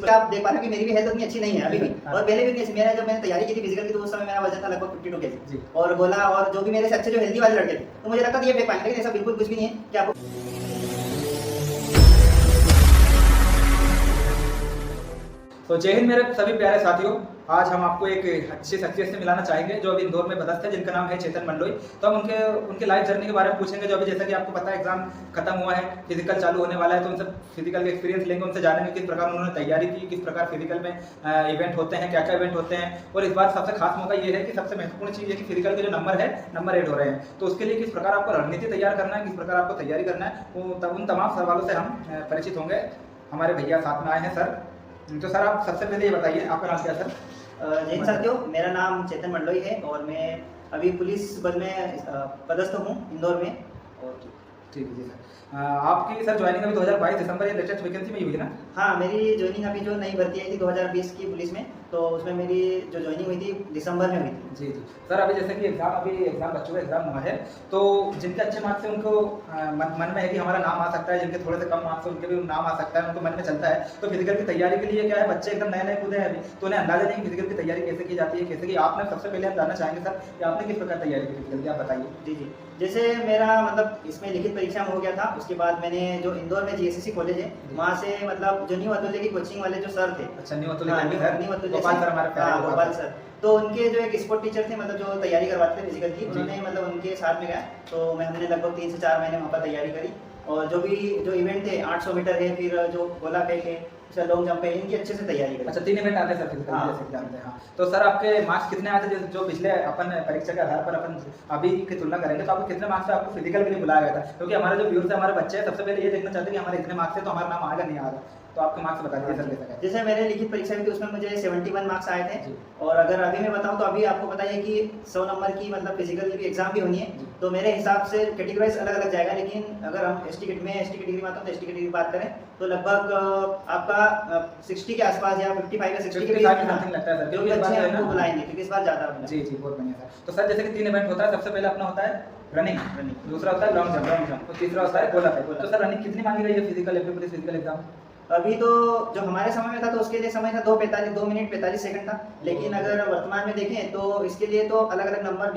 आप देख पा रहे हो कि मेरी भी हेल्थ उतनी अच्छी नहीं है अभी भी, और पहले भी उतनी अच्छी। जब मैंने तैयारी की थी फिजिकल की, तो उस समय मेरा वजन था लगभग 52 केजी, और गोला और जो भी मेरे से अच्छे जो हेल्दी वाले लड़के थे, तो मुझे लगता था ये फेंक पाएंगे, लेकिन ऐसा बिल्कुल कुछ भी नहीं है कि आपको। तो जय हिंद मेरे सभी प्यारे साथियों, आज हम आपको एक अच्छी शख्सियत से मिलाना चाहेंगे जो अभी इंदौर में पदस्थ है, जिनका नाम है चेतन मंडलोई। तो हम उनके लाइफ जर्नी के बारे में पूछेंगे। जो अभी जैसा कि आपको पता है एग्जाम खत्म हुआ है, फिजिकल चालू होने वाला है, तो उनसे फिजिकल का एक्सपीरियंस लेंगे, उनसे जानेंगे किस प्रकार उन्होंने तैयारी की, किस प्रकार फिजिकल में इवेंट होते हैं, क्या क्या इवेंट होते हैं। और इस बार सबसे खास मौका ये है कि सबसे महत्वपूर्ण चीज़ है कि फिजिकल के जो नंबर है, नंबर ऐड हो रहे हैं, तो उसके लिए किस प्रकार आपको रणनीति तैयार करना है, किस प्रकार आपको तैयारी करना है, उन तमाम सवालों से हम परिचित होंगे। हमारे भैया साथ में आए हैं सर। तो सर आप सबसे पहले ये बताइए आपका नाम क्या है सर? जय हिंद साथियों, मेरा नाम चेतन मंडलोई है और मैं अभी पुलिस बल में पदस्थ हूँ इंदौर में। और ठीक है जी सर। आपकी सर ज्वाइनिंग अभी 2022 दिसंबर या लेटेस्ट वैकेंसी में ही हुई ना? हाँ, मेरी ज्वाइनिंग अभी जो नई भर्ती आई थी 2020 की पुलिस में, तो उसमें मेरी जो ज्वाइनिंग हुई थी दिसंबर में हुई थी। जी जी सर। अभी जैसे कि एग्जाम बच्चों का एग्जाम हुआ है, तो जिनके अच्छे मार्क्स है उनको मन में है कि हमारा नाम आ सकता है, जिनके थोड़े से कम मार्क्स है उनके भी नाम आ सकता है, उनको मन में चलता है। तो फिजिकल की तैयारी के लिए क्या है, बच्चे एकदम नए नए कूदे हैं अभी, तो उन्हें अंदाजा नहीं फिजिकल की तैयारी कैसे की जाती है, कैसे की आपने सबसे पहले हम जानना चाहेंगे सर कि आपने किस प्रकार तैयारी की फिजिकल की, आप बताइए। जी जी, जैसे मेरा मतलब इसमें लिखित परीक्षा में हो गया था, उसके बाद मैंने जो इंदौर में जीएसएससी कॉलेज है वहाँ से मतलब जो न्यू अतुल्य की कोचिंग वाले जो सर थे, अच्छा न्यू अतुल्य गोपाल सर, हमारे प्यारे गोपाल सर, तो उनके जो एक स्पोर्ट टीचर थे, मतलब जो तैयारी करवाते थे फिजिकल की, उन्होंने मतलब उनके साथ में गया, तो हमने लगभग 3 से 4 महीने वहाँ पर तैयारी करी। और जो इवेंट थे 800 मीटर है, फिर जो गोला फेंक है, लॉन्ग जंप है, इनकी अच्छे से तैयारी करी। अच्छा 3 इवेंट आते हैं सर फिजिकल जैसे कि जानते हैं। हाँ, तो सर आपके मार्क्स कितने आते हैं जो पिछले अपन परीक्षा के आधार पर अपन अभी की तुलना करेंगे, तो आपको कितने मार्क्स से आपको फिजिकल के लिए बुलाया गया था? क्योंकि हमारे जो व्यूअर्स है, हमारे बच्चे हैं, सबसे पहले ये देखना चाहते हैं कि हमारे इतने मार्क्स है तो हमारा नाम आएगा नहीं आएगा, तो आपके मार्क्स बता दीजिए सर कैसा। जैसे मैंने लिखित परीक्षा में थी उसमें मुझे 71 मार्क्स आए थे, और अगर अभी मैं बताऊं तो अभी आपको पता है कि 100 नंबर की मतलब फिजिकल की एग्जाम भी होनी है, तो मेरे हिसाब से कैटेगराइज अलग अलग जाएगा। लेकिन अगर हम एसटी कैटेगरी में आता हूं तो एसटी कैटेगरी की बात करें तो लगभग आपका 60 के आसपास या 55 या 60 के बीच समथिंग लगता है सर, क्योंकि इस बार आपको बुलाएंगे, क्योंकि इस बार ज्यादा। जी जी बहुत बढ़िया सर। तो सर जैसे कि 3 इवेंट होता है, सबसे पहले अपना होता है रनिंग, दूसरा होता है लॉन्ग जंप, और तीसरा होता है गोला फेंक। तो सर रनिंग कितनी मांगी गई है फिजिकल एग्जाम? अभी तो जो हमारे समय में था तो उसके लिए समय था 2 मिनट 45 सेकंड था, लेकिन अगर वर्तमान में देखें तो इसके लिए तो अलग अलग नंबर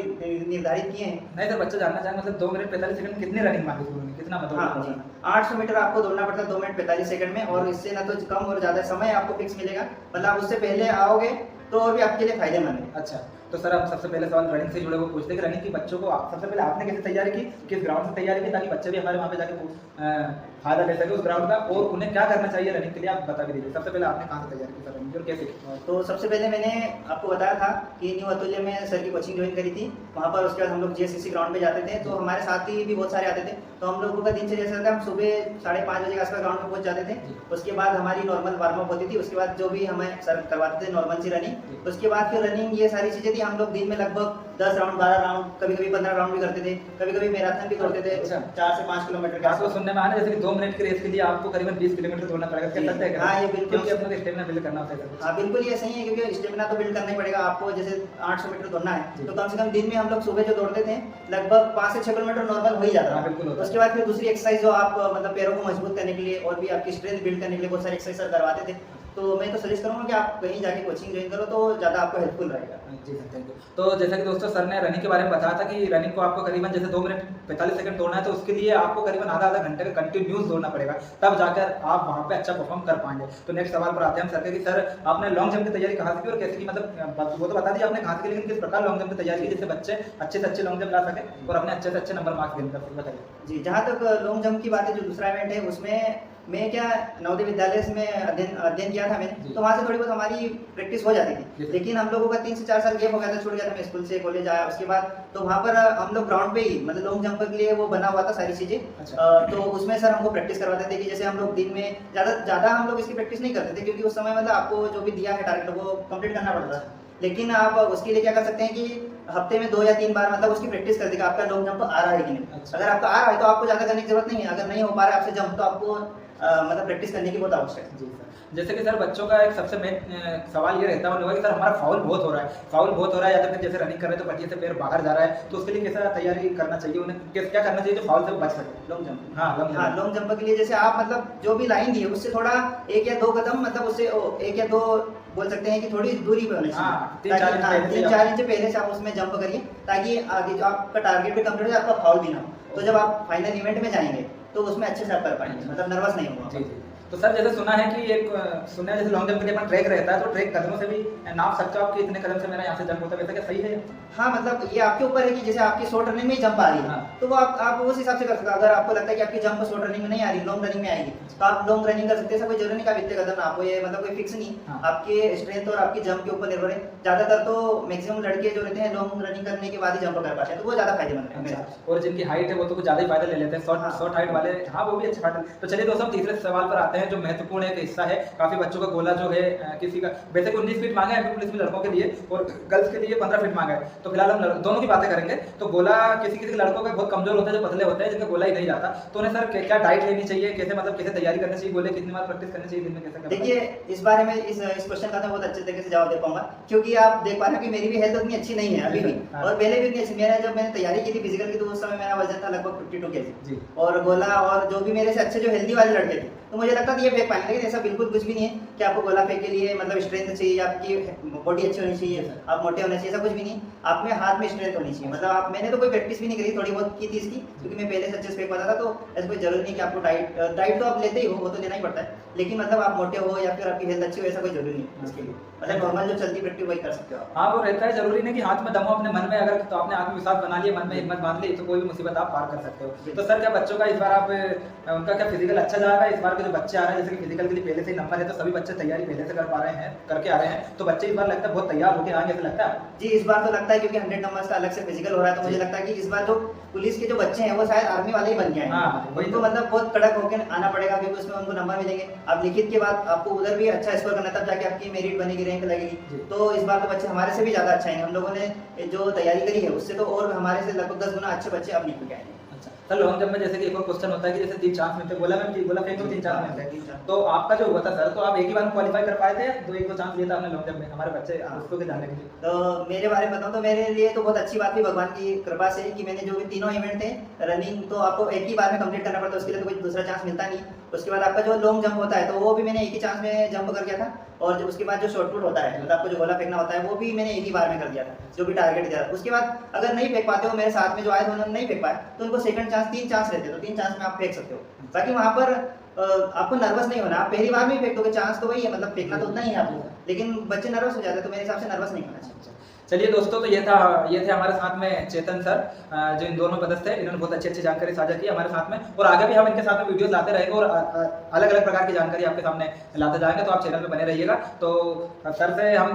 निर्धारित किए हैं। नहीं सर, बच्चा जानना चाहेंगे मतलब 2 मिनट 45 सेकंड कितनी रनिंग मांगी उन्होंने, कितना मतलब? हाँ, 800 मीटर आपको दौड़ना पड़ता है 2 मिनट 45 सेकंड में, और इससे ना तो कम और ज्यादा समय आपको फिक्स मिलेगा, मतलब आप उससे पहले आओगे तो और भी आपके लिए फायदेमंद है। अच्छा, तो सर आप सबसे पहले सवाल रनिंग से जुड़े हुए पूछते हैं कि रनिंग की बच्चों को सबसे पहले आपने कैसे तैयारी की, किस ग्राउंड से तैयारी की, ताकि बच्चे भी हमारे वहाँ पे जाके फायदा ले सके उस ग्राउंड का, और उन्हें क्या करना चाहिए रनिंग के लिए आप बता भी दीजिए। सबसे पहले आपने कहाँ से तैयारी की सर रनिंग और कैसे? तो सबसे पहले मैंने आपको बताया था कि न्यू अतुल्य में सर की कोचिंग ज्वाइन करी थी वहाँ पर। उसके बाद हम लोग जीएसएससी ग्राउंड पे जाते थे, तो हमारे साथी भी बहुत सारे आते थे, तो हम लोगों का दिनचर्या ऐसा था, हम सुबह 5:30 बजे के आसपास ग्राउंड में पहुंच जाते थे। उसके बाद हमारी नॉर्मल वार्म अप होती थी, उसके बाद जो भी हमें सर करवाते थे नॉर्मल सी रनिंग, उसके बाद फिर रनिंग, ये सारी चीजें थी। हम लोग दिन में लगभग 10 राउंड 12 राउंड, कभी कभी 15 राउंड भी करते थे, कभी कभी मैराथन भी दौड़ते थे 4 से 5 किलोमीटर के। आपको सुनने में आना जैसे कि 2 मिनट की रेस के लिए आपको करीबन 20 किलोमीटर दौड़ना पड़ेगा, क्या सत्य है? हाँ ये बिल्कुल, क्योंकि अपना स्टेमिना बिल्ड करना होता है। हाँ बिल्कुल ये सही है, क्योंकि स्टेमिना तो बिल्ड करना ही पड़ेगा आपको। जैसे 800 मीटर दौड़ना है तो कम से कम दिन में हम लोग सुबह जो दौड़ते थे लगभग 5 से 6 किलोमीटर नॉर्मल हो ही जाता है। उसके बाद फिर दूसरी एक्सरसाइज जो आप मतलब पैरों को मजबूत करने के लिए और भी आपकी स्ट्रेंथ बिल्ड करने के लिए बहुत सारी एक्सरसाइज करवाते थे। तो मैं तो सजेस्ट करूंगा कि आप कहीं जाके कोचिंग ज्वाइन करो तो ज़्यादा आपको हेल्पफुल रहेगा। जी सर, थैंक यू। तो जैसा कि दोस्तों सर ने रनिंग के बारे में बताया था कि रनिंग को आपको करीबन जैसे 2 मिनट 45 सेकंड दौड़ना है, तो उसके लिए आपको करीबन आधा घंटे का कंटिन्यूस दौड़ना पड़ेगा, तब जाकर आप वहाँ पे अच्छा परफॉर्म कर पाएंगे। तो नेक्स्ट सवाल पर आते हैं हम सर के कि सर आपने लॉन्ग जंप की तैयारी कहाँ से की और कैसे की, मतलब वो तो बता दीजिए आपने कहाँ से की, लेकिन किस प्रकार लॉन्ग जंप की तैयारी की जिससे बच्चे अच्छे से अच्छे लॉन्ग जंप ला सके और अपने अच्छे से अच्छे नंबर मार्क्स गेन कर सके, बताइए। जी, जहाँ तक लॉन्ग जंप की बात है, जो दूसरा इवेंट है उसमें मैं क्या नवोदय विद्यालय में अध्ययन किया था मैंने, तो वहाँ से थोड़ी बहुत हमारी प्रैक्टिस हो जाती थी। लेकिन हम लोगों का 3 से 4 साल गैप हो गया था, छूट गया था, मैं स्कूल से कॉलेज आया उसके बाद, तो वहाँ पर हम लोग ग्राउंड पे ही मतलब लॉन्ग जंप के लिए वो बना हुआ था सारी चीजें। तो उसमें सर हमको प्रैक्टिस करवाते थे कि जैसे हम लोग दिन में ज़्यादा हम लोग इसकी प्रैक्टिस नहीं करते थे, क्योंकि उस समय मतलब आपको जो भी दिया है टारगेट वो कंप्लीट करना पड़ता था। लेकिन आप उसके लिए क्या कर सकते हैं कि हफ्ते में 2 या 3 बार मतलब उसकी प्रैक्टिस कर देगा आपका लॉन्ग जंप आ रहा है कि नहीं। अगर आपका आ रहा है तो आपको ज़्यादा करने की जरूरत नहीं है, अगर नहीं हो पा रहा है आपसे जंप तो आपको मतलब प्रैक्टिस करने की बहुत आवश्यक है। जी सर, जैसे कि सर बच्चों का एक सबसे मेन सवाल ये रहता है उन लोगों का कि सर हमारा फाउल बहुत हो रहा है, फाउल बहुत हो रहा है, या तो फिर जैसे रनिंग कर रहे हैं तो पट्टी से पैर बाहर जा रहा है, तो उसके लिए कैसा तैयारी करना चाहिए, उन्हें क्या करना चाहिए जो फाउल से बच सके? लॉन्ग जंप, हाँ हाँ लॉन्ग जंप के लिए जैसे आप मतलब जो भी लाइन दी है उससे थोड़ा 1 या 2 कदम, मतलब उससे 1 या 2 बोल सकते हैं कि थोड़ी दूरी पे होनी हाँ, चाहिए, 3-4 इंच पहले से आप उसमें जंप करिए, ताकि आगे जो आपका टारगेट भी कंप्लीट हो, आपका फाउल भी ना हो। तो जब आप फाइनल इवेंट में जाएंगे तो उसमें अच्छे से आप कर पाएंगे, मतलब नर्वस नहीं होगा। जी जी। तो सर जैसे सुना है कि एक सुना है जैसे लॉन्ग जंप के लिए अपना ट्रैक रहता है, तो ट्रैक कदमों से भी नाप सकते हो आप कि इतने कदम से मेरा यहाँ से जंप होता है, वैसा क्या सही है? हाँ मतलब ये आपके ऊपर है कि जैसे आपकी शॉर्ट रनिंग में ही जंप आ रही है, हाँ। तो वो आप उस हिसाब से कर सकते हो। अगर आपको लगता है कि आपकी जंप शॉर्ट रनिंग में नहीं आ रही, लॉन्ग रनिंग में आएगी, तो आप लॉन्ग रनिंग कर सकते हैं। ऐसा कोई जरूरी नहीं कि आप इतने कदम आपको, ये मतलब कोई फिक्स नहीं, हाँ। आपके स्ट्रेंथ और आपकी जंप के ऊपर निर्भर है। ज्यादातर तो मैक्सिमम लड़के जो रहते हैं लॉन्ग रनिंग करने के बाद ही जंप कर पाते हैं, तो वो ज्यादा फायदेमंद है। अच्छा, और जिनकी हाइट है वो तो कुछ ज्यादा ही फायदा ले लेते हैं, हाँ। शॉर्ट हाइट वाले, हाँ वो भी अच्छा फायदा। तो चलिए दोस्तों, हम तीसरे सवाल पर आते हैं जो महत्वपूर्ण एक हिस्सा है। काफी बच्चों का गोला जो है किसी का वैसे 19 फीट मांगा है पुलिस में लड़कों के लिए, और गर्ल्स के लिए 15 फीट मांगा है। तो फिलहाल हम दोनों की बातें करेंगे। तो गोला किसी लड़कों का बहुत कमजोर होता है, जो पतले होते हैं, जिनका गोला ही नहीं जाता, तो उन्हें सर क्या डाइट लेनी चाहिए, कैसे मतलब कैसे तैयारी करनी चाहिए, गोले कितनी बार प्रैक्टिस करनी चाहिए दिन में, कैसे? देखिए इस बारे में इस क्वेश्चन का मैं बहुत अच्छे तरीके से जवाब दे पाऊंगा, क्योंकि आप देख पा रहे हो कि मेरी भी हेल्थ उतनी अच्छी नहीं है अभी भी, हाँ। और पहले भी उतनी अच्छी। जब मैंने तैयारी की थी फिजिकल की, तो उस समय मेरा वजन था लगभग 52 kg जी। और गोला, और जो भी मेरे से अच्छे जो हेल्दी वाले लड़के थे, तो मुझे लगता था ये फेंक पाएंगे, लेकिन ऐसा बिल्कुल कुछ भी नहीं है कि आपको गोला फेंक के लिए मतलब स्ट्रेंथ चाहिए, आपकी बॉडी अच्छी होनी चाहिए, आप मोटे होने चाहिए, ऐसा कुछ भी नहीं। आप में हाथ में स्ट्रेंथ होनी चाहिए, मतलब आप, मैंने तो कोई प्रैक्टिस भी नहीं करी, थोड़ी बहुत की थी इसकी, क्योंकि मैं पहले से अच्छे से फेंक पाता था। तो ऐसा कोई जरूरी नहीं कि आपको डाइट तो आप लेते ही हो, वो तो लेना ही पड़ता है, लेकिन मतलब आप मोटे हो या फिर आपकी हेल्थ अच्छी हो, ऐसा कोई जरूरी नहीं है इसके लिए। मतलब नॉर्मल जो चलती प्रैक्टिस वही कर सकते हो आप। हाँ वो रहता है, जरूरी नहीं कि हाथ में दम हो अपने मन में, अगर तो आपने आत्मविश्वास बना लिया, मन में हिम्मत बांध ली, तो कोई भी मुसीबत आप पार कर सकते हो। तो सर क्या बच्चों का इस बार आप उनका क्या फिजिकल अच्छा जा रहा है? इस बार के जो बच्चे आ रहे हैं, जैसे कि फिजिकल के लिए पहले से ही नंबर है, तो सभी बच्चे तैयारी पहले से कर पा रहे हैं, करके आ रहे हैं, तो बच्चे इस बार लगता है बहुत तैयार होकर आएंगे, ऐसा लगता है? जी इस बार तो लगता है, क्योंकि 100 नंबर्स का अलग से फिजिकल हो रहा है, तो मुझे लगता है कि इस बार जो पुलिस के जो बच्चे हैं वो शायद आर्मी वाले ही बन गए हैं। हाँ, वही उनको तो। मतलब बहुत कड़क होकर आना पड़ेगा, क्योंकि उसमें उनको नंबर मिलेंगे। अब लिखित के बाद आपको उधर भी अच्छा स्कोर करना, तब जाके आपकी मेरिट बनेगी, रैंक लगेगी। तो इस बार तो बच्चे हमारे से भी ज्यादा अच्छा आएंगे। हम लोगों ने जो तैयारी करी है उससे तो और हमारे से लगभग 10 गुना अच्छे बच्चे अब निकल के आएंगे। अच्छा सर, लॉन्ग जंप में जैसे कि एक और क्वेश्चन होता है कि जैसे 3 चांस मिलते हैं, बोला मैं बोला फेंक दो 3 चांस मिलते हैं, तो आपका जो हुआ था सर, तो आप एक ही बार में क्वालीफाई कर पाए थे, एक दो चांस लिया था आपने लॉन्ग जंप में, हमारे बच्चे दोस्तों के जानने के लिए? तो मेरे बारे में बताऊं तो मेरे लिए तो बहुत अच्छी बात थी भगवान की कृपा से, कि मैंने जो भी तीनों इवेंट थे, रनिंग तो आपको एक ही बार में कंप्लीट करना पड़ता है, उसके लिए तो कोई दूसरा चांस मिलता नहीं। उसके बाद आपका जो लॉन्ग जंप होता है, तो वो भी मैंने एक ही चांस में जंप कर दिया था, और जो उसके बाद जो शॉर्ट पुट होता है, मतलब आपको जो गोला फेंकना होता है, वो भी मैंने एक ही बार में कर दिया था, जो भी टारगेट दिया था। उसके बाद अगर नहीं फेंक पाते हो, मेरे साथ में जो आए थे उन्होंने नहीं फेंक पाया, तो उनको सेकंड चांस, 3 चांस रहते, तो 3 चांस में आप फेंक सकते हो। बाकी वहाँ पर आपको नर्वस नहीं होना, आप पहली बार में फेंक दोगे, चांस तो वही है, मतलब फेंकना तो उतना ही है आपको, लेकिन बच्चे नर्वस हो जाते हैं, तो मेरे हिसाब से नर्वस नहीं होना चाहिए। चलिए दोस्तों, तो ये थे हमारे साथ में चेतन सर, जो इंदौर में पदस्थ है। इन्होंने बहुत अच्छी जानकारी साझा की हमारे साथ में, और आगे भी हम इनके साथ में वीडियोस लाते रहेंगे, और अलग अलग प्रकार की जानकारी आपके सामने लाते जाएंगे, तो आप चैनल में बने रहिएगा। तो सर से हम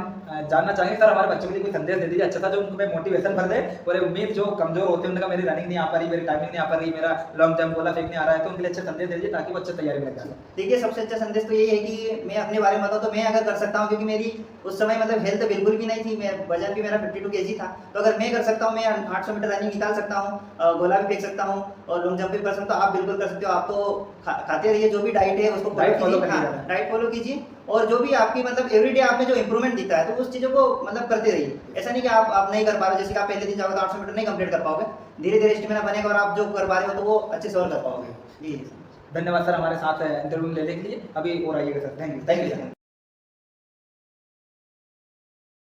जानना चाहेंगे, सर हमारे बच्चों के लिए कोई संदेश दे दीजिए अच्छा सा, जो उनको मोटिवेशन भर दे, और उम्मीद जो कमजोर होते हैं, उनका मेरी रनिंग नहीं आ पा रही, मेरी टाइमिंग नहीं आ पा रही, मेरा लॉन्ग जंप गोला फेंकने आ रहा है, तो उनके लिए अच्छा संदेश दीजिए, ताकि वो अच्छे तैयारी में लग जाए। देखिए सबसे अच्छा संदेश तो यही है कि मैं अपने बारे में बताऊं तो मैं अगर कर सकता हूं, क्योंकि मेरी उस समय मतलब हेल्थ बिल्कुल भी नहीं थी, मैं वजन भी मेरा 52 kg था, तो अगर मैं कर सकता हूं, मैं 800 मीटर रनिंग निकाल सकता हूं, गोला भी फेंक सकता हूं, और लॉन्ग जंप भी कर सकता हूं, आप बिल्कुल कर सकते हो। आप तो खाते रहिए, जो भी डाइट है उसको डाइट फॉलो कीजिए, और जो भी आपकी मतलब एवरीडे आप में जो इंप्रूवमेंट दिखता है, तो उस चीजों को मतलब करते रहिए। ऐसा नहीं कि आप नहीं कर पा रहे हो, जैसे कि आप पहले दिन जाओगे तो 800 मीटर नहीं कंप्लीट कर पाओगे, धीरे धीरे स्टेमिना बनेगा, और आप जो कर पा रहे हो तो वो अच्छे से और कर पाओगे। जी धन्यवाद सर हमारे साथ इंटरव्यू लेने के लिए। अभी और आइएगा सर, थैंक यू।